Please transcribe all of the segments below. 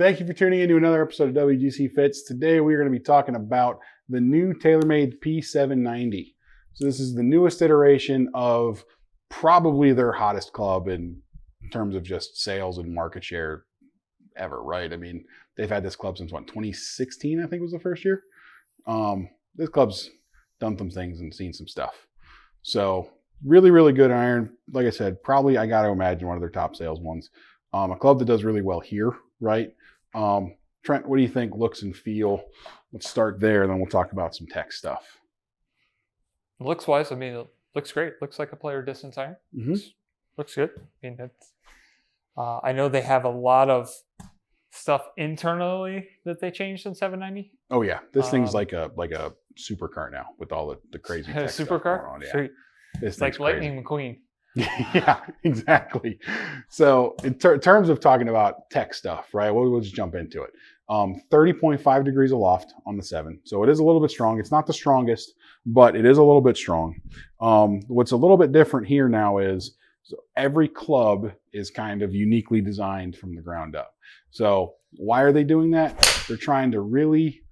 Thank you for tuning in to another episode of WGC Fits. Today we are going to be talking about the new TaylorMade P790. So this is the newest iteration of probably their hottest club in terms of just sales and market share ever, right? I mean, they've had this club since 2016, I think was the first year. This club's done some things and seen some stuff. So really, really good iron. Like I said, probably I got to imagine one of their top sales ones. A club that does really well here, right? Trent, what do you think looks and feel? Let's start there, and then we'll talk about some tech stuff. Looks wise, I mean, it looks great. Looks like a player distance iron. Mm-hmm. Looks good. I mean, that's, I know they have a lot of stuff internally that they changed in 790. Oh yeah, this thing's like a supercar now with all the crazy tech stuff going on. Yeah. Sweet. It's like Lightning McQueen. Yeah, exactly. So in terms of talking about tech stuff, right? We'll just jump into it. 30.5 degrees aloft on the 7. So it is a little bit strong. It's not the strongest, but it is a little bit strong. What's a little bit different here now is every club is kind of uniquely designed from the ground up. So why are they doing that? They're trying to really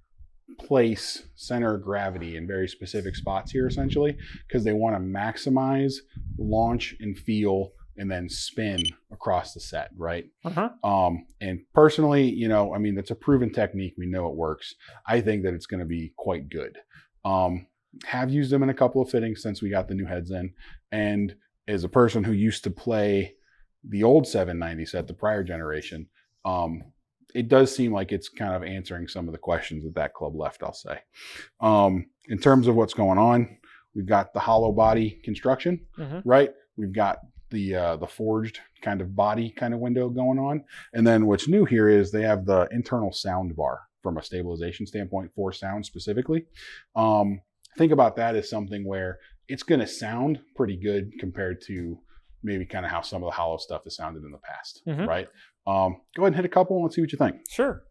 place center of gravity in very specific spots here, essentially, because they want to maximize launch and feel and then spin across the set, right? And personally, you know, I mean, that's a proven technique. We know it works. I think that it's going to be quite good. Have used them in a couple of fittings since we got the new heads in. And as a person who used to play the old 790 set, the prior generation, it does seem like it's kind of answering some of the questions that club left, I'll say. In terms of what's going on, we've got the hollow body construction, right? We've got the forged kind of body kind of window going on. And then what's new here is they have the internal sound bar from a stabilization standpoint for sound specifically. Think about that as something where it's going to sound pretty good compared to maybe kind of how some of the hollow stuff has sounded in the past, right? Go ahead and hit a couple and let's see what you think. Sure.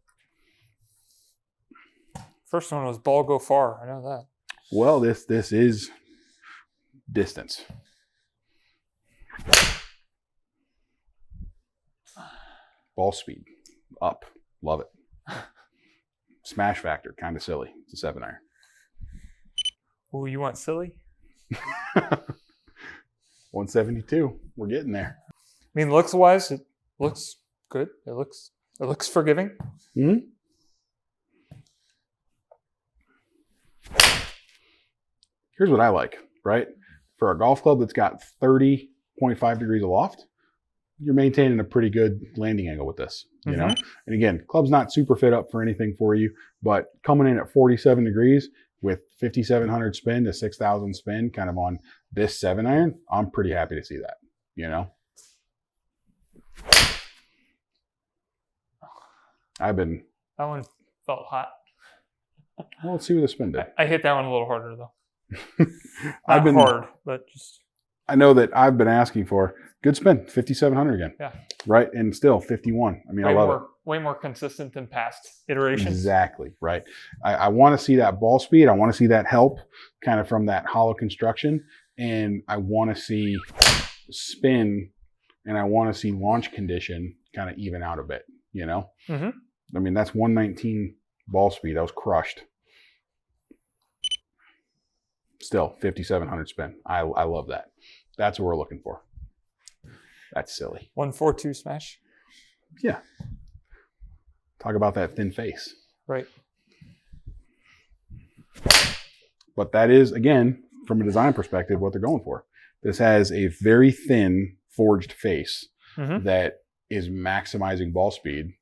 First one was ball go far. I know that. Well, this is distance. Ball speed up. Love it. Smash factor, kind of silly. It's a 7 iron. Oh, you want silly? 172. We're getting there. I mean, looks wise, it looks good. It looks forgiving. Here's what I like, right? For a golf club that's got 30.5 degrees aloft, you're maintaining a pretty good landing angle with this, you know? And again, club's not super fit up for anything for you, but coming in at 47 degrees with 5,700 spin to 6,000 spin kind of on this 7 iron, I'm pretty happy to see that, you know? That one felt hot. Well, let's see what the spin did. I hit that one a little harder though. Hard, but just. I know that I've been asking for good spin, 5,700 again. Yeah. Right, and still 51. I mean, I love it. Way more consistent than past iterations. Exactly, right. I want to see that ball speed. I want to see that help kind of from that hollow construction. And I want to see spin and I want to see launch condition kind of even out a bit, you know? I mean, that's 119 ball speed. That was crushed. Still, 5,700 spin. I love that. That's what we're looking for. That's silly. 142 smash. Yeah. Talk about that thin face. Right. But that is, again, from a design perspective, what they're going for. This has a very thin forged face that is maximizing ball speed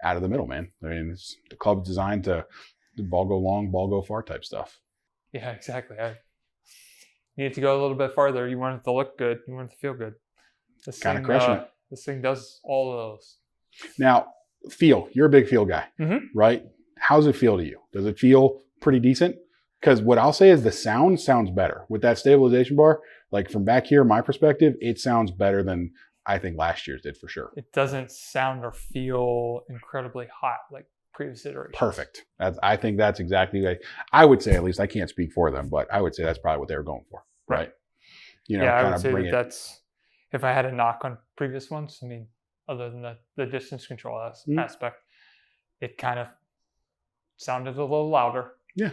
out of the middle, man. I mean, the club's designed to the ball go long, ball go far type stuff. Yeah, exactly. You need to go a little bit farther. You want it to look good. You want it to feel good. Kind of crushing it. This thing does all of those. Now, feel. You're a big feel guy, right? How's it feel to you? Does it feel pretty decent? Because what I'll say is the sound sounds better. With that stabilization bar, like from back here, my perspective, it sounds better than I think last year's did for sure. It doesn't sound or feel incredibly hot like previous iterations. Perfect. I think that's exactly like, I would say, at least I can't speak for them, but I would say that's probably what they were going for, right? You know, yeah, I would say that's, if I had a knock on previous ones, I mean, other than the distance control aspect, it kind of sounded a little louder. Yeah.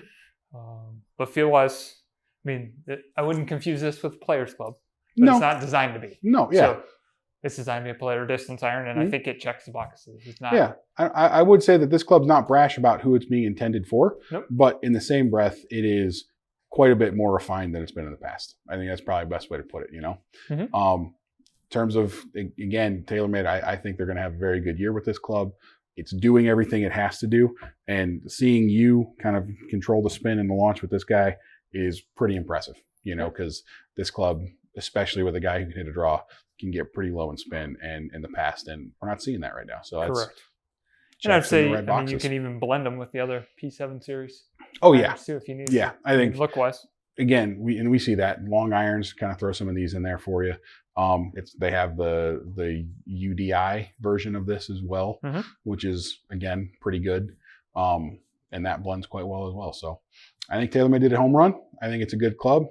But feel-wise, I mean, I wouldn't confuse this with Players Club. But No. it's not designed to be. No, yeah. So it's designed to be a player distance iron, and I think it checks the boxes. It's not. Yeah. I would say that this club's not brash about who it's being intended for, Nope. but in the same breath, it is quite a bit more refined than it's been in the past. I think that's probably the best way to put it, you know? In terms of, again, TaylorMade, I think they're going to have a very good year with this club. It's doing everything it has to do, and seeing you kind of control the spin and the launch with this guy is pretty impressive, you know, because this club, especially with a guy who can hit a draw, can get pretty low in spin and in the past, and we're not seeing that right now. So that's correct. And I'd say, right I mean, you can even blend them with the other P7 series. Oh yeah, too, if you need. Yeah, I think look wise. Again, we see that long irons. Kind of throw some of these in there for you. They have the UDI version of this as well, which is again pretty good, and that blends quite well as well. So I think TaylorMade did a home run. I think it's a good club.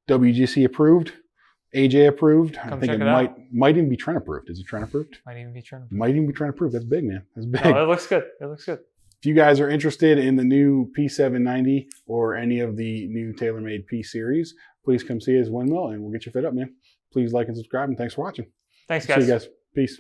WGC approved, AJ approved. I think it might even be Trent approved. Is it Trent approved? Might even be Trent approved. That's big, man. That's big. No, it looks good. It looks good. If you guys are interested in the new P790 or any of the new TaylorMade P series, please come see us Windmill and we'll get you fit up, man. Please like and subscribe, and thanks for watching. Thanks, guys. See you guys. Peace.